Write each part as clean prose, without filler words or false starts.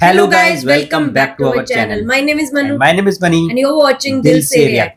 Hello guys, welcome back to our channel. My name is Manu And my name is Mani. and you're watching Dil Se React.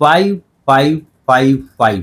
5555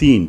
3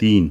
3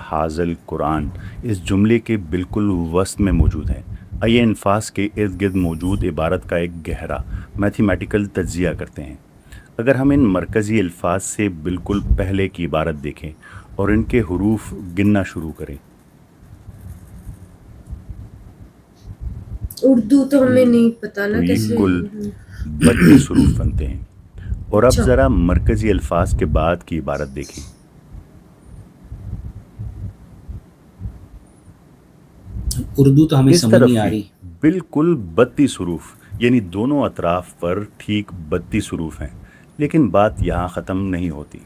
حاضل قرآن اس جملے کے بالکل وسط میں موجود ہے. آئیے الفاظ کے ارد گرد موجود عبارت کا ایک گہرا میتھمیٹیکل تجزیہ کرتے ہیں. اگر ہم ان مرکزی الفاظ سے بالکل پہلے کی عبارت دیکھیں اور ان کے حروف گننا شروع کریں. اردو تو ہمیں نہیں پتا نا تو یہ کیسے. کل 32 حروف بنتے ہیں. اور اب ذرا مرکزی الفاظ کے بعد کی عبارت دیکھیں. اردو تو ہمیں اس سمجھ طرف نہیں آ بھی رہی. بالکل 32 حروف، یعنی دونوں اطراف پر ٹھیک 32 حروف ہیں. لیکن بات یہاں ختم نہیں ہوتی.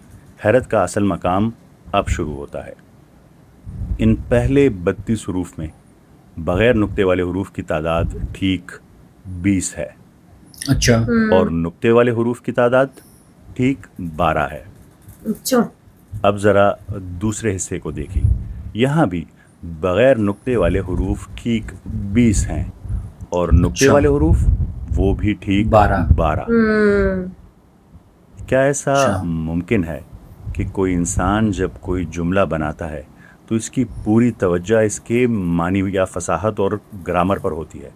حیرت کا اصل مقام اب شروع ہوتا ہے. ان پہلے 32 حروف میں بغیر نقطے والے حروف کی تعداد ٹھیک 20 ہے، اچھا. اور نقطے والے حروف کی تعداد ٹھیک 12 ہے. اچھا. اب ذرا دوسرے حصے کو دیکھیں. یہاں بھی بغیر نقطے والے حروف ٹھیک 20 ہیں، اور نقطے والے حروف وہ بھی ٹھیک 12. کیا ایسا ممکن ہے کہ کوئی انسان جب کوئی جملہ بناتا ہے تو اس کی پوری توجہ اس کے معنی یا فصاحت اور گرامر پر ہوتی ہے؟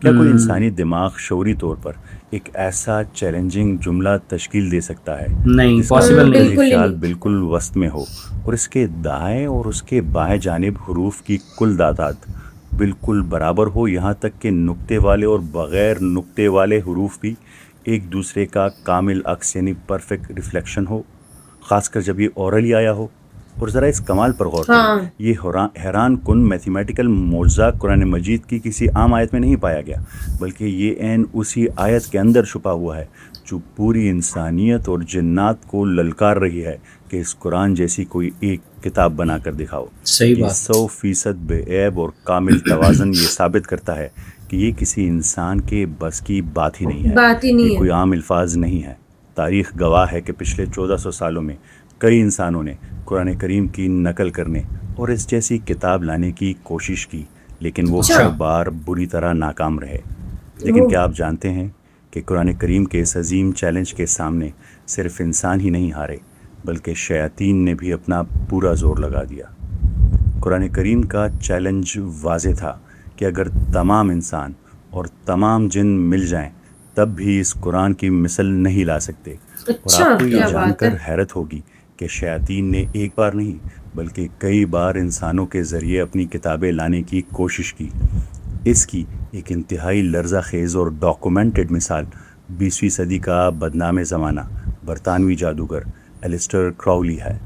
کیا کوئی انسانی دماغ شعوری طور پر ایک ایسا چیلنجنگ جملہ تشکیل دے سکتا ہے نہیں، جس کا پاسبل نہیں. مرکزی خیال بالکل وسط میں ہو اور اس کے دائیں اور اس کے بائیں جانب حروف کی کل تعداد بالکل برابر ہو، یہاں تک کہ نقطے والے اور بغیر نقطے والے حروف بھی ایک دوسرے کا کامل عکس یعنی پرفیکٹ ریفلیکشن ہو، خاص کر جب یہ اورلی آیا ہو؟ اور ذرا اس کمال پر غور کریں. یہ حیران کن میتھمیٹیکل معجزہ قرآن مجید کی کسی عام آیت میں نہیں پایا گیا، بلکہ یہ عین اسی آیت کے اندر چھپا ہوا ہے جو پوری انسانیت اور جنات کو للکار رہی ہے کہ اس قرآن جیسی کوئی ایک کتاب بنا کر دکھاؤ. صحیح یہ بات. 100% بے عیب اور کامل توازن یہ ثابت کرتا ہے کہ یہ کسی انسان کے بس کی بات ہی نہیں ہے. یہ کوئی عام الفاظ نہیں ہے. تاریخ گواہ ہے کہ پچھلے 1400 سالوں میں کئی انسانوں نے قرآن کریم کی نقل کرنے اور اس جیسی کتاب لانے کی کوشش کی، لیکن وہ ہر بار بری طرح ناکام رہے. لیکن کیا آپ جانتے ہیں کہ قرآن کریم کے اس عظیم چیلنج کے سامنے صرف انسان ہی نہیں ہارے، بلکہ شیاطین نے بھی اپنا پورا زور لگا دیا. قرآن کریم کا چیلنج واضح تھا کہ اگر تمام انسان اور تمام جن مل جائیں تب بھی اس قرآن کی مثل نہیں لا سکتے. اور آپ کو یہ جان کر حیرت ہوگی کہ شیاطین نے ایک بار نہیں بلکہ کئی بار انسانوں کے ذریعے اپنی کتابیں لانے کی کوشش کی. اس کی ایک انتہائی لرزہ خیز اور ڈاکومنٹڈ مثال 20ویں صدی کا بدنام زمانہ برطانوی جادوگر ایلسٹر کراؤلی ہے.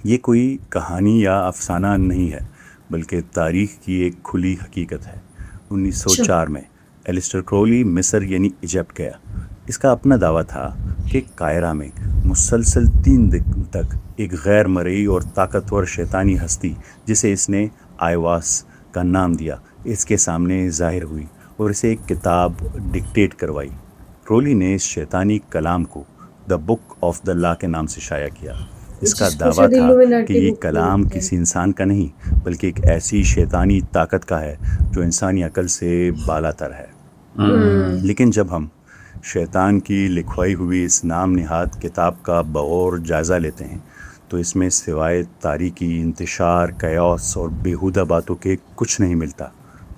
یہ کوئی کہانی یا افسانہ نہیں ہے، بلکہ تاریخ کی ایک کھلی حقیقت ہے. 1904 میں ایلسٹر کراؤلی مصر یعنی ایجپٹ گیا. اس کا اپنا دعویٰ تھا کہ قاہرہ میں مسلسل 3 دن تک ایک غیر مرئی اور طاقتور شیطانی ہستی جسے اس نے آئیواس کا نام دیا اس کے سامنے ظاہر ہوئی اور اسے ایک کتاب ڈکٹیٹ کروائی. کراؤلی نے اس شیطانی کلام کو دا بک آف دا لا کے نام سے شائع کیا. اس کا دعویٰ تھا کہ یہ کلام کسی انسان کا نہیں بلکہ ایک ایسی شیطانی طاقت کا ہے جو انسانی عقل سے بالا تر ہے. لیکن جب ہم شیطان کی لکھوائی ہوئی اس نام نہاد کتاب کا بغور جائزہ لیتے ہیں تو اس میں سوائے تاریکی، انتشار، کیوس اور بیہودہ باتوں کے کچھ نہیں ملتا.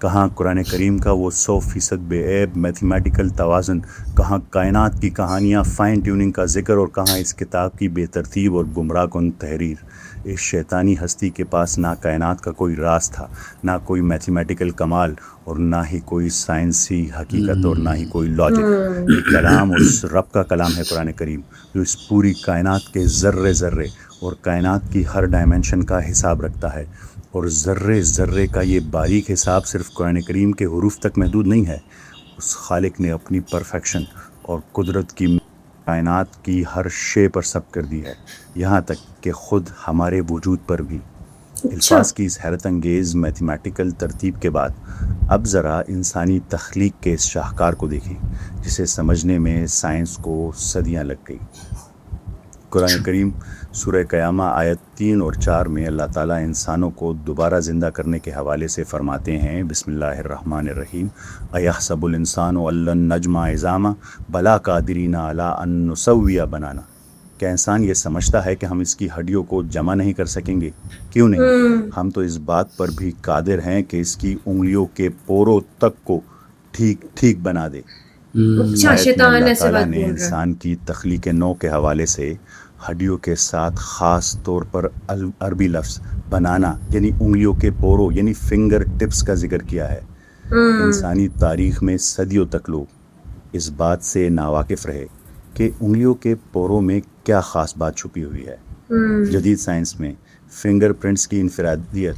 کہاں قرآن کریم کا وہ 100% بے عیب میتھمیٹیکل توازن، کہاں کائنات کی کہانیاں فائن ٹیوننگ کا ذکر، اور کہاں اس کتاب کی بے ترتیب اور گمراہ کن تحریر. اس شیطانی ہستی کے پاس نہ کائنات کا کوئی راز تھا، نہ کوئی میتھمیٹیکل کمال، اور نہ ہی کوئی سائنسی حقیقت، اور نہ ہی کوئی لاجک. یہ کلام اس رب کا کلام ہے قرآن کریم جو اس پوری کائنات کے ذرے ذرے اور کائنات کی ہر ڈائمنشن کا حساب رکھتا ہے. اور ذرے ذرے کا یہ باریک حساب صرف قرآن کریم کے حروف تک محدود نہیں ہے. اس خالق نے اپنی پرفیکشن اور قدرت کی کائنات کی ہر شے پر سب کر دی ہے، یہاں تک کہ خود ہمارے وجود پر بھی. الفاظ کی اس حیرت انگیز میتھمیٹیکل ترتیب کے بعد اب ذرا انسانی تخلیق کے اس شاہکار کو دیکھیں جسے سمجھنے میں سائنس کو صدیاں لگ گئی. قرآن کریم سورہ قیامہ آیت 3 اور 4 میں اللہ تعالیٰ انسانوں کو دوبارہ زندہ کرنے کے حوالے سے فرماتے ہیں، بسم اللہ الرحمن الرحیم، ایحسب الانسان ان لن نجمع عظامہ بلا قادرین علی ان نسوی بنانا. کیا انسان یہ سمجھتا ہے کہ ہم اس کی ہڈیوں کو جمع نہیں کر سکیں گے؟ کیوں نہیں، ہم تو اس بات پر بھی قادر ہیں کہ اس کی انگلیوں کے پوروں تک کو ٹھیک ٹھیک بنا دے۔ اچھا، آیت میں شیطان اللہ ایسے تعالیٰ بات نے بول رہا ہے۔ انسان کی تخلیق نو کے حوالے سے ہڈیوں کے ساتھ خاص طور پر عربی لفظ بنانا یعنی انگلیوں کے پوروں یعنی فنگر ٹپس کا ذکر کیا ہے۔ انسانی تاریخ میں صدیوں تک لوگ اس بات سے ناواقف رہے کہ انگلیوں کے پوروں میں کیا خاص بات چھپی ہوئی ہے۔ جدید سائنس میں فنگر پرنٹس کی انفرادیت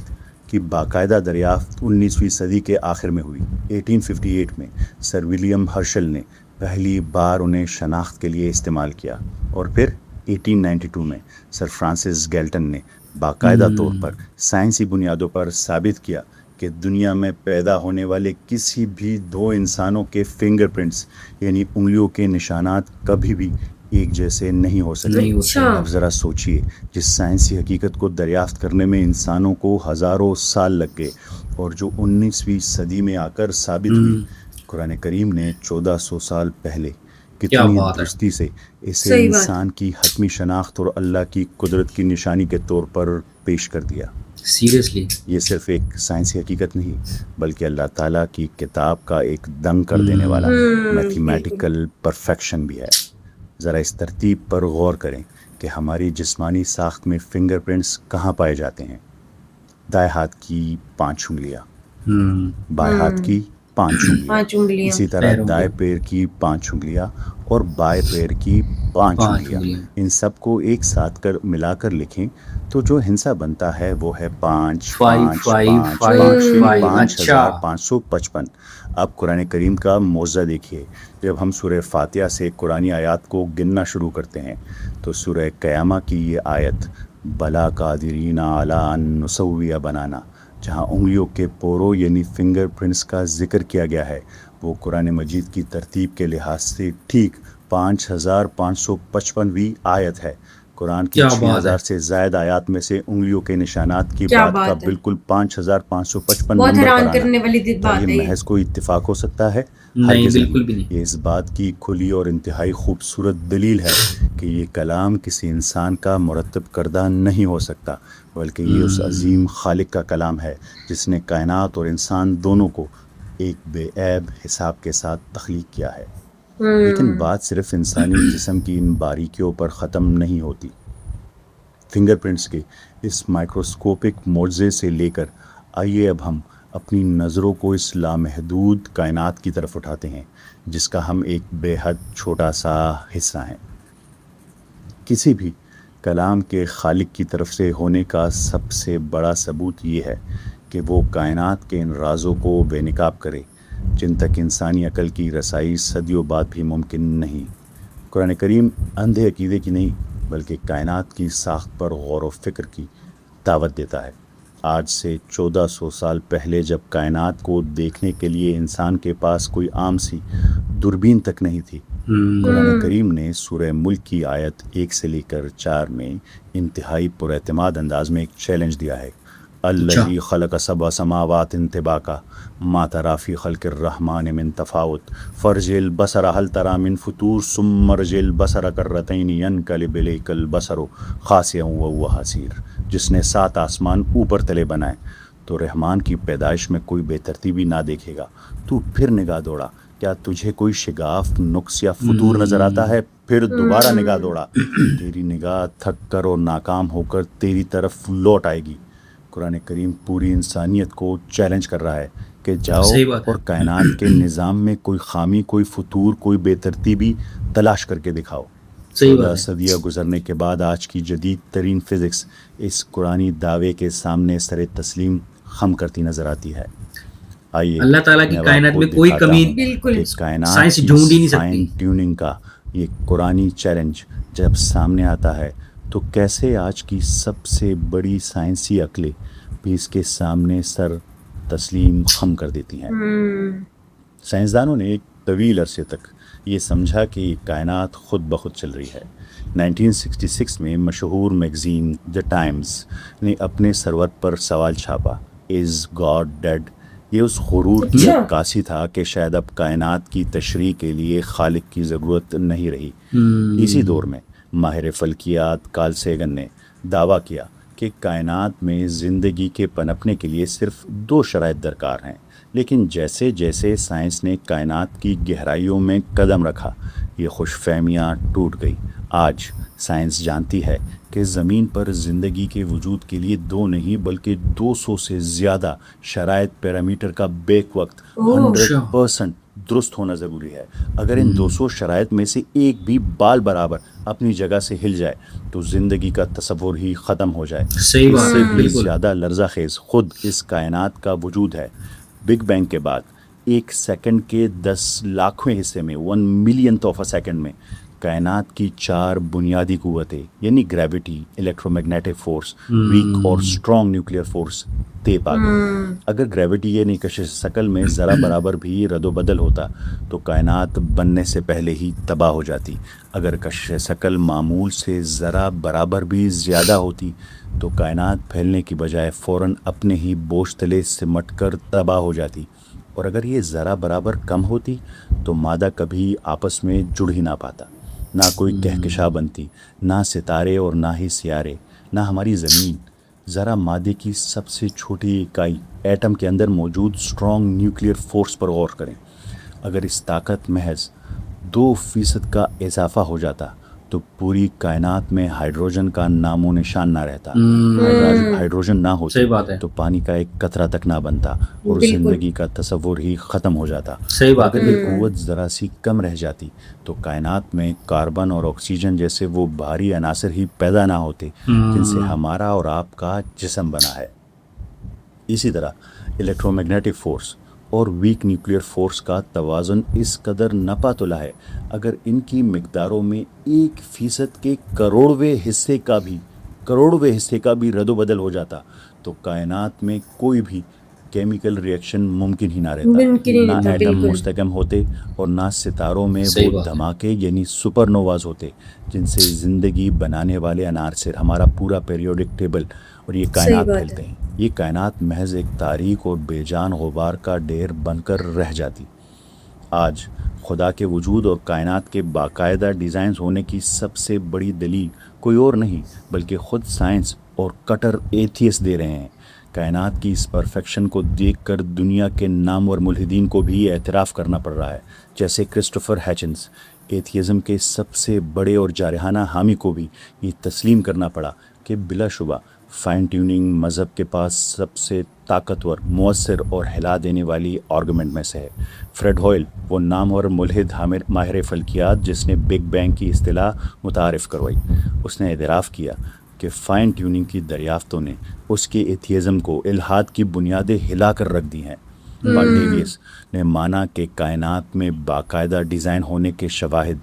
کی باقاعدہ دریافت 19ویں صدی کے آخر میں ہوئی۔ 1858 میں سر ولیم ہرشل نے پہلی بار انہیں شناخت کے لیے استعمال کیا، اور پھر 1892 میں سر فرانسس گیلٹن نے باقاعدہ طور پر سائنسی بنیادوں پر ثابت کیا کہ دنیا میں پیدا ہونے والے کسی بھی دو انسانوں کے فنگر پرنٹس یعنی انگلیوں کے نشانات کبھی بھی ایک جیسے نہیں ہو سکتے۔ اچھا۔ اب ذرا سوچئے، جس سائنسی حقیقت کو دریافت کرنے میں انسانوں کو ہزاروں سال لگ گئے اور جو 19ویں صدی میں آ کر ثابت ہوئی، قرآن کریم نے 1400 سال پہلے کتنی درستی سے اسے انسان کی حتمی شناخت اور اللہ کی قدرت کی نشانی کے طور پر پیش کر دیا۔ سیریسلی یہ صرف ایک سائنسی حقیقت نہیں بلکہ اللہ تعالیٰ کی کتاب کا ایک دنگ کر دینے والا میتھمیٹیکل پرفیکشن بھی ہے۔ ذرا اس ترتیب پر غور کریں کہ ہماری جسمانی ساخت میں فنگر پرنٹس کہاں پائے جاتے ہیں۔ دائیں ہاتھ کی 5 انگلیاں، بائیں ہاتھ کی 5 انگلیاں، اسی طرح دائیں پیر کی 5 انگلیاں اور بائیں پیر کی 5 انگلیاں۔ ان سب کو ایک ساتھ ملا کر لکھیں تو جو ہندسہ بنتا ہے وہ ہے 5555۔ اب قرآن کریم کا معجزہ دیکھیے، جب ہم سورہ فاتحہ سے قرآنی آیات کو گننا شروع کرتے ہیں تو سورہ قیامہ کی یہ آیت بلا قادرین علی ان نسوی بنانا، جہاں انگلیوں کے پوروں یعنی فنگر پرنٹس کا ذکر کیا گیا ہے، وہ قرآن مجید کی ترتیب کے لحاظ سے ٹھیک 5555ویں آیت ہے۔ قرآن کی 6000 سے زائد آیات میں سے انگلیوں کے نشانات کی بات کا بالکل 5555 بہت نمبر حیران پر کرنے والی آنا، بات ہے یہ محض کوئی اتفاق ہو سکتا ہے؟ نہیں، ہرگز بالکل بھی نہیں۔ یہ اس بات کی کھلی اور انتہائی خوبصورت دلیل ہے کہ یہ کلام کسی انسان کا مرتب کردہ نہیں ہو سکتا، بلکہ یہ اس عظیم خالق کا کلام ہے جس نے کائنات اور انسان دونوں کو ایک بے عیب حساب کے ساتھ تخلیق کیا ہے۔ لیکن بات صرف انسانی جسم کی ان باریکیوں پر ختم نہیں ہوتی۔ فنگر پرنٹس کے اس مائکروسکوپک معجزے سے لے کر آئیے اب ہم اپنی نظروں کو اس لامحدود کائنات کی طرف اٹھاتے ہیں جس کا ہم ایک بے حد چھوٹا سا حصہ ہیں۔ کسی بھی کلام کے خالق کی طرف سے ہونے کا سب سے بڑا ثبوت یہ ہے کہ وہ کائنات کے ان رازوں کو بے نقاب کرے جن تک انسانی عقل کی رسائی صدیوں بعد بھی ممکن نہیں۔ قرآن کریم اندھے عقیدے کی نہیں بلکہ کائنات کی ساخت پر غور و فکر کی دعوت دیتا ہے۔ آج سے 1400 سال پہلے جب کائنات کو دیکھنے کے لیے انسان کے پاس کوئی عام سی دوربین تک نہیں تھی، قرآن کریم نے سورہ ملک کی آیت 1 سے لے کر 4 میں انتہائی پر اعتماد انداز میں ایک چیلنج دیا ہے۔ الذی خلق 7 سماوات طباقا ما تری فی خلق الرحمن من تفاوت فرجع البصر هل تری من فطور ثم ارجع البصر کرتین ینقلب الیک البصر خاسئا وهو حسیر۔ جس نے 7 آسمان اوپر تلے بنائے تو رحمان کی پیدائش میں کوئی بے ترتیبی نہ دیکھے گا۔ تو پھر نگاہ دوڑا، کیا تجھے کوئی شگاف، نقص یا فطور نظر آتا ہے؟ پھر دوبارہ نگاہ دوڑا، تیری نگاہ تھک کر اور ناکام ہو کر تیری طرف لوٹ آئے گی۔ قرآن کریم پوری انسانیت کو چیلنج کر رہا ہے کہ جاؤ اور کائنات کے نظام میں کوئی خامی، کوئی فطور، کوئی بے ترتیبی تلاش کر کے دکھاؤ۔ 16 صدیاں گزرنے کے بعد آج کی جدید ترین فزکس اس قرآنی دعوے کے سامنے سر تسلیم خم کرتی نظر آتی ہے۔ آئیے اللہ تعالیٰ کی کائنات میں کوئی کمی بالکل سائنس ڈھونڈ ہی نہیں سکتی۔ فائن ٹیوننگ کا یہ قرآنی چیلنج جب سامنے آتا ہے تو کیسے آج کی سب سے بڑی سائنسی عقلیں بھی اس کے سامنے سر تسلیم خم کر دیتی ہیں۔ سائنسدانوں نے ایک طویل عرصے تک یہ سمجھا کہ یہ کائنات خود بخود چل رہی ہے۔ 1966 میں مشہور میگزین دی ٹائمز نے اپنے سرور پر سوال چھاپا، از گاڈ ڈیڈ؟ یہ اس غرور کی عکاسی تھا کہ شاید اب کائنات کی تشریح کے لیے خالق کی ضرورت نہیں رہی۔ اسی دور میں ماہر فلکیات کارل سیگن نے دعویٰ کیا کہ کائنات میں زندگی کے پنپنے کے لیے صرف 2 شرائط درکار ہیں، لیکن جیسے جیسے سائنس نے کائنات کی گہرائیوں میں قدم رکھا یہ خوش فہمیاں ٹوٹ گئی۔ آج سائنس جانتی ہے کہ زمین پر زندگی کے وجود کے لیے 2 نہیں بلکہ 200 سے زیادہ شرائط پیرامیٹر کا بیک وقت 100% درست ہونا ضروری ہے۔ اگر ان 200 شرائط میں سے ایک بھی بال برابر اپنی جگہ سے ہل جائے تو زندگی کا تصور ہی ختم ہو جائے۔ صحیح اس سے بھی بالکل زیادہ لرزہ خیز خود اس کائنات کا وجود ہے۔ بگ بینگ کے بعد 1 سیکنڈ کے 10 لاکھویں حصے میں 1 millionth of a سیکنڈ میں کائنات کی 4 بنیادی قوتیں یعنی gravity, electro magnetic force, weak اور اسٹرانگ نیوکلیئر فورس تیپ آ گئی۔ اگر گریوٹی یعنی کشش ثقل میں ذرا برابر بھی رد و بدل ہوتا تو کائنات بننے سے پہلے ہی تباہ ہو جاتی۔ اگر کشش ثقل معمول سے ذرا برابر بھی زیادہ ہوتی تو کائنات پھیلنے کی بجائے فوراً اپنے ہی بوجھ تلے سمٹ کر تباہ ہو جاتی، اور اگر یہ ذرا برابر کم ہوتی تو مادہ کبھی آپس میں جڑ ہی نہ پاتا، نہ کوئی کہکشاں بنتی، نہ ستارے اور نہ ہی سیارے، نہ ہماری زمین۔ ذرا مادے کی سب سے چھوٹی اکائی ایٹم کے اندر موجود اسٹرانگ نیوکلیئر فورس پر غور کریں۔ اگر اس طاقت محض 2% کا اضافہ ہو جاتا تو پوری کائنات میں ہائیڈروجن کا نام و نشان نہ رہتا۔ اگر ہائیڈروجن نہ ہوتا صحیح بات ہے، تو پانی کا ایک قطرہ تک نہ بنتا اور بالکل۔ زندگی کا تصور ہی ختم ہو جاتا۔ صحیح بات اگر ہے، یہ قوت ذرا سی کم رہ جاتی تو کائنات میں کاربن اور آکسیجن جیسے وہ بھاری عناصر ہی پیدا نہ ہوتے جن سے ہمارا اور آپ کا جسم بنا ہے۔ اسی طرح الیکٹرو میگنیٹک فورس اور ویک نیوکلیئر فورس کا توازن اس قدر نپا تلا ہے، اگر ان کی مقداروں میں 1% کے کروڑویں حصے کا بھی رد و بدل ہو جاتا تو کائنات میں کوئی بھی کیمیکل ریئیکشن ممکن ہی نہ ممکن ہی رہتا، نہیں نہ تھا، ایٹم بالکل۔ مستحکم ہوتے اور نہ ستاروں میں صحیح وہ بات ہے۔ دھماکے یعنی سپر نوواز ہوتے جن سے زندگی بنانے والے عناصر، ہمارا پورا پیریوڈک ٹیبل اور یہ کائنات صحیح بات پھیلتے ہیں۔ یہ کائنات محض ایک تاریک اور بے جان غبار کا ڈھیر بن کر رہ جاتی۔ آج خدا کے وجود اور کائنات کے باقاعدہ ڈیزائنز ہونے کی سب سے بڑی دلیل کوئی اور نہیں بلکہ خود سائنس اور کٹر ایتھیسٹ دے رہے ہیں۔ کائنات کی اس پرفیکشن کو دیکھ کر دنیا کے نامور ملحدین کو بھی اعتراف کرنا پڑ رہا ہے، جیسے کرسٹوفر ہیچنز۔ ایتھیزم کے سب سے بڑے اور جارحانہ حامی کو بھی یہ تسلیم کرنا پڑا کہ بلا شبہ فائن ٹیوننگ مذہب کے پاس سب سے طاقتور، مؤثر اور ہلا دینے والی آرگومنٹ میں سے ہے۔ فریڈ ہوئل، وہ نامور ملحد ماہر فلکیات جس نے بگ بینگ کی اصطلاح متعارف کروائی، اس نے اعتراف کیا کہ فائن ٹیوننگ کی دریافتوں نے اس کے ایتھیزم کو الحاد کی بنیادیں ہلا کر رکھ دی ہیں۔ ڈیویس نے مانا کہ کائنات میں باقاعدہ ڈیزائن ہونے کے شواہد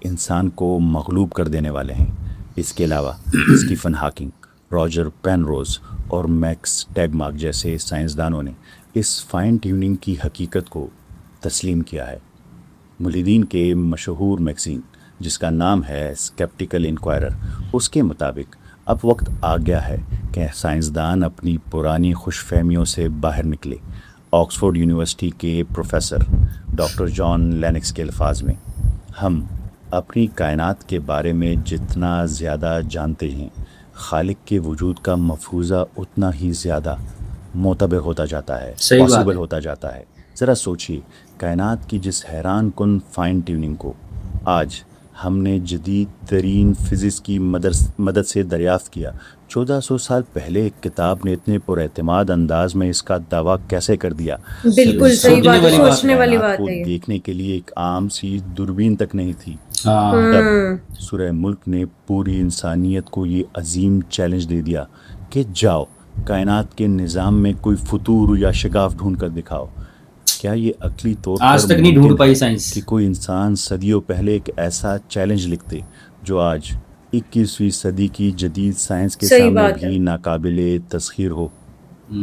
انسان کو مغلوب کر دینے والے ہیں۔ اس کے علاوہ اسٹیفن ہاکنگ، راجر پینروز اور میکس ٹیگمارک جیسے سائنسدانوں نے اس فائن ٹیوننگ کی حقیقت کو تسلیم کیا ہے۔ ملحدین کے مشہور میگزین جس کا نام ہے اسکیپٹیکل انکوائرر، اس کے مطابق اب وقت آ گیا ہے کہ سائنسدان اپنی پرانی خوش فہمیوں سے باہر نکلے۔ آکسفورڈ یونیورسٹی کے پروفیسر ڈاکٹر جان لینکس کے الفاظ میں، ہم اپنی کائنات کے بارے میں جتنا زیادہ جانتے ہیں، خالق کے وجود کا مفروضہ اتنا ہی زیادہ معتبر ہوتا جاتا ہے، پاسبل ہوتا جاتا ہے۔ ذرا سوچیے، کائنات کی جس حیران کن فائن ٹیوننگ کو آج ہم نے جدید ترین فزکس کی مدد سے دریافت کیا، 1400 سال پہلے ایک کتاب نے اتنے پر اعتماد انداز میں اس کا دعویٰ کیسے کر دیا؟ بالکل صحیح بات ہے، سوچنے والی بات کو ہے۔ دیکھنے کے لیے ایک عام سی دوربین تک نہیں تھی۔ تب سورہ ملک نے پوری انسانیت کو یہ عظیم چیلنج دے دیا کہ جاؤ کائنات کے نظام میں کوئی فطور یا شگاف ڈھونڈ کر دکھاؤ۔ کیا یہ عقلی طور پر آج تک نہیں ڈھونڈ پائی سائنس کہ کوئی انسان صدیوں پہلے ایک ایسا چیلنج لکھتے جو آج 21ویں صدی کی جدید سائنس کے سامنے بھی ناقابل تسخیر ہو؟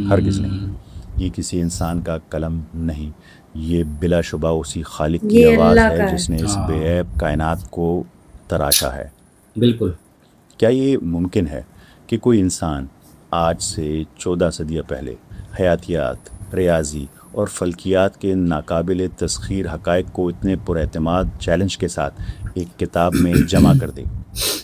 ہرگز نہیں۔ یہ کسی انسان کا قلم نہیں، یہ بلا شبہ اسی خالق کی آواز ہے جس نے اس بے عیب کائنات کو تراشا ہے۔ بالکل۔ کیا یہ ممکن ہے کہ کوئی انسان آج سے 14 صدیاں پہلے حیاتیات، ریاضی اور فلکیات کے ناقابل تسخیر حقائق کو اتنے پر اعتماد چیلنج کے ساتھ ایک کتاب میں جمع کر دے؟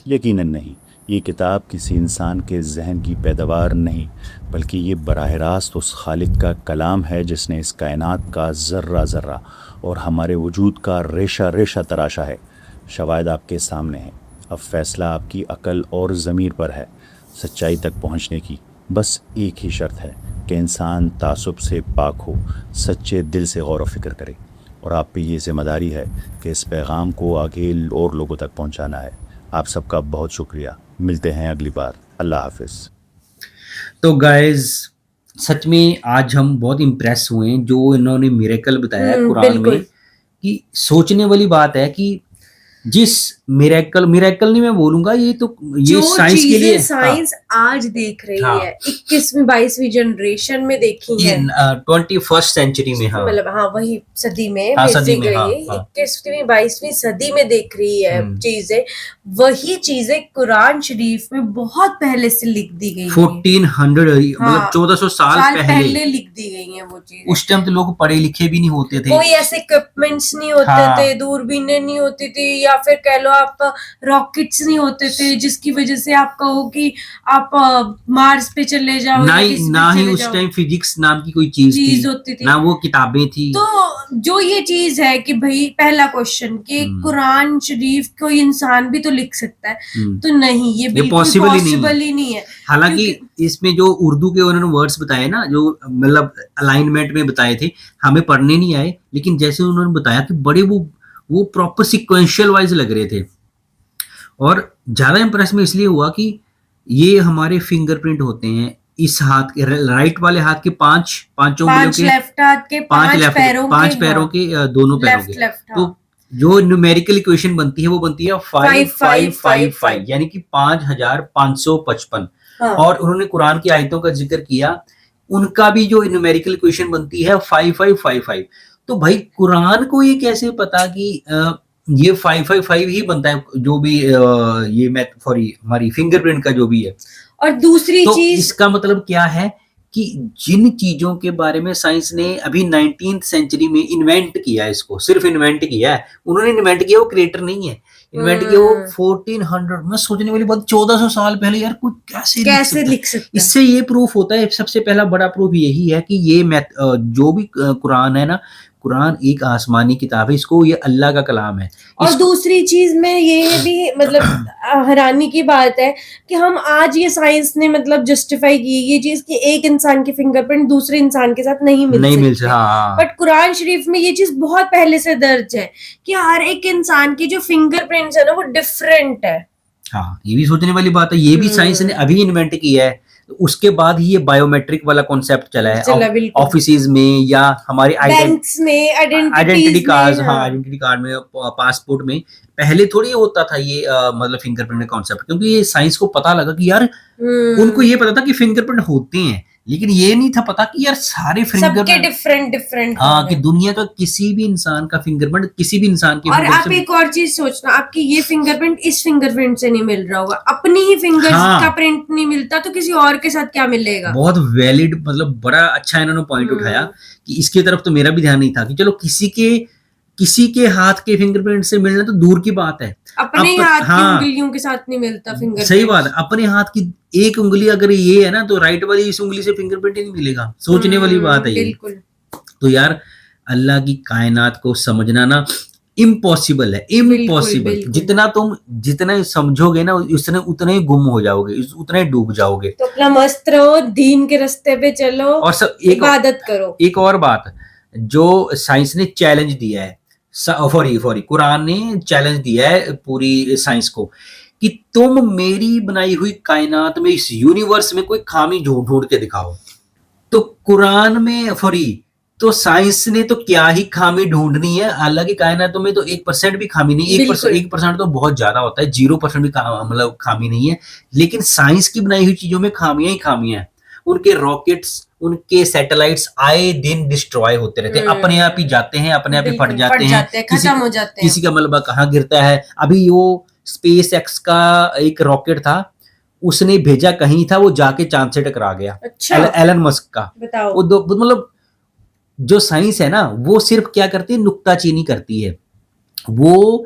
یقیناً نہیں، یہ کتاب کسی انسان کے ذہن کی پیداوار نہیں، بلکہ یہ براہ راست اس خالق کا کلام ہے جس نے اس کائنات کا ذرہ ذرہ اور ہمارے وجود کا ریشہ ریشہ تراشا ہے۔ شواہد آپ کے سامنے ہیں، اب فیصلہ آپ کی عقل اور ضمیر پر ہے۔ سچائی تک پہنچنے کی بس ایک ہی شرط ہے کہ انسان تعصب سے پاک ہو، سچے دل سے غور و فکر کرے، اور آپ پہ یہ ذمہ داری ہے کہ اس پیغام کو آگے اور لوگوں تک پہنچانا ہے۔ آپ سب کا بہت شکریہ، ملتے ہیں اگلی بار، اللہ حافظ۔ تو گائز سچ میں آج ہم بہت امپریس ہوئے ہیں جو انہوں نے میریکل بتایا ہے قرآن میں، کہ سوچنے والی بات ہے کہ جس میریکل نہیں میں بولوں گا، یہ تو یہ سائنس کے لیے سائنس آج دیکھ رہی ہے 21ویں 22ویں جنریشن میں دیکھی ہے، 21st سینچری میں، مطلب وہی صدی میں 21ویں 22ویں صدی میں دیکھ رہی ہے چیزیں، وہی چیزیں قرآن شریف میں بہت پہلے سے لکھ دی گئی 1400 مطلب 1400 سال پہلے لکھ دی گئی ہیں وہ چیزیں۔ اس ٹائم تو لوگ پڑھے لکھے بھی نہیں ہوتے تھے، کوئی ایسے اکوپمنٹس نہیں ہوتے تھے، دوربینیں نہیں ہوتی تھی، یا پھر کہہ لو آپ راکٹس نہیں ہوتے تھے جس کی وجہ سے آپ کہو کہ آپ مارس پہ چلے جاؤ، نہ ہی اس ٹائم فزکس نام کی کوئی چیز ہوتی تھی، نہ وہ کتابیں تھی۔ تو جو یہ چیز ہے کہ بھائی پہلا کوشچن کہ قرآن شریف کوئی انسان بھی تو لکھ سکتا ہے، تو نہیں، یہ بالکل پاسبل ہی نہیں ہے۔ حالانکہ اس میں جو اردو کے انہوں نے ورڈز بتائے نا، جو مطلب الائنمنٹ میں بتائے تھے، ہمیں پڑھنے نہیں آئے، لیکن جیسے انہوں نے بتایا کہ بڑے وہ پراپر سیکوینشل وائز لگ رہے تھے، اور زیادہ امپریس میں اس لیے ہوا کہ یہ ہمارے فنگر پرنٹ ہوتے ہیں اس ہاتھ کے، رائٹ والے ہاتھ کے پانچ لیفٹ ہاتھ کے پانچ پیروں کے دونوں پیروں کے، تو جو نیومیریکل ایکویشن بنتی ہے وہ بنتی ہے 5555 یعنی کہ 5555، اور انہوں نے قرآن کی آیتوں کا ذکر کیا، ان کا بھی جو نیومیریکل ایکویشن بنتی ہے 5555۔ تو بھائی قرآن کو یہ کیسے پتا کہ یہ 555 ہی بنتا ہے، جو بھی یہ ہماری فنگر پرنٹ کا جو بھی ہے۔ اور دوسری چیز اس کا مطلب کیا ہے کہ جن چیزوں کے بارے میں سائنس نے ابھی 19th سینچری میں انوینٹ کیا ہے، اس کو صرف انوینٹ کیا ہے، انہوں نے انوینٹ کیا، وہ کریٹر نہیں ہے، انوینٹ کیا وہ 1400 میں، سوچنے والی بات 1400 سال پہلے، یار کوئی کیسے لکھ سکتا ہے؟ اس سے یہ پروف ہوتا ہے، سب سے پہلا بڑا پروف یہی ہے کہ یہ جو بھی قرآن ہے نا، قرآن ایک آسمانی کتاب ہے، اس کو یہ اللہ کا کلام ہے۔ اور دوسری چیز میں یہ بھی مطلب حیرانی کی بات ہے کہ ہم آج یہ سائنس نے مطلب جسٹیفائی کی یہ چیز کہ ایک انسان کی فنگر پرنٹ دوسرے انسان کے ساتھ نہیں مل سکتے، بٹ قرآن شریف میں یہ چیز بہت پہلے سے درج ہے کہ ہر ایک انسان کی جو فنگر پرنٹس ہے نا وہ ڈفرینٹ ہے۔ ہاں، یہ بھی سوچنے والی بات ہے، یہ بھی سائنس نے ابھی انوینٹ کیا ہے، اس کے بعد ہی یہ بایو میٹرک والا کانسیپٹ چلا ہے آفیسز میں یا ہمارے بینکس میں، آئیڈینٹی کارڈ میں، پاسپورٹ میں۔ پہلے تھوڑی ہوتا تھا یہ مطلب فنگر پرنٹ کا کانسیپٹ، کیونکہ یہ سائنس کو پتا لگا کہ یار ان کو یہ پتا تھا کہ فنگر پرنٹ ہوتے ہیں، لیکن یہ نہیں تھا پتا کہ یار سارے فنگر ڈفرینٹ، ہاں، کہ دنیا کا کسی بھی انسان کا فنگر پرنٹ کسی بھی انسان کی۔ اور آپ ایک اور چیز سوچنا، آپ کی یہ فنگر پرنٹ اس فنگر پرنٹ سے نہیں مل رہا ہوگا، اپنی ہی فنگر کا پرنٹ نہیں ملتا تو کسی اور کے ساتھ کیا ملے گا؟ بہت ویلڈ، مطلب بڑا اچھا انہوں نے پوائنٹ اٹھایا کہ اس کی طرف تو میرا بھی دھیان نہیں تھا کہ چلو کسی کے ہاتھ کے فنگر پرنٹ سے ملنا تو دور کی بات ہے، اپنے ہاتھ کی انگلیوں کے ساتھ نہیں ملتا فنگر پرنٹ۔ صحیح بات ہے، اپنے ہاتھ کی ایک انگلی اگر یہ ہے نا تو رائٹ والی اس انگلی سے فنگر پرنٹ ہی نہیں ملے گا، سوچنے والی بات ہے یہ۔ بالکل۔ تو یار اللہ کی کائنات کو سمجھنا نا امپاسبل ہے، امپاسبل۔ جتنا سمجھو گے نا اتنے ہی گم ہو جاؤ گے، اتنے ہی ڈوب جاؤ گے۔ تو اپنا مست رہو، دین کے رستے پہ چلو اور عبادت کرو۔ ایک اور بات جو سائنس نے چیلنج دیا ہے، قرآن نے چیلنج دیا ہے پوری سائنس کو کہ تم میری بنائی ہوئی کائنات میں، اس یونیورس میں کوئی خامی ڈھونڈ کے دکھاؤ۔ تو قرآن میں تو سائنس نے تو کیا ہی خامی ڈھونڈنی ہے، اللہ کی کائناتوں میں تو 1% بھی خامی نہیں، 1% تو بہت زیادہ ہوتا ہے، 0% بھی مطلب خامی نہیں ہے، لیکن سائنس کی بنائی ہوئی چیزوں میں خامیاں ہی خامیاں ہیں۔ ان کے راکٹس، ان کے سیٹلائٹس آئے دن ڈسٹروائے ہوتے رہتے ہیں، اپنے آپ ہی جاتے ہیں، اپنے آپ ہی پھٹ جاتے ہیں، ختم ہو جاتے ہیں، کسی کا ملبہ کہاں گرتا ہے۔ ابھی وہ اسپیس ایکس کا ایک راکٹ تھا، اس نے بھیجا کہیں تھا، وہ جا کے چاند سے ٹکرا گیا، ایلن مسک کا۔ مطلب جو سائنس ہے نا وہ صرف کیا کرتی ہے، نکتہ چینی کرتی ہے، وہ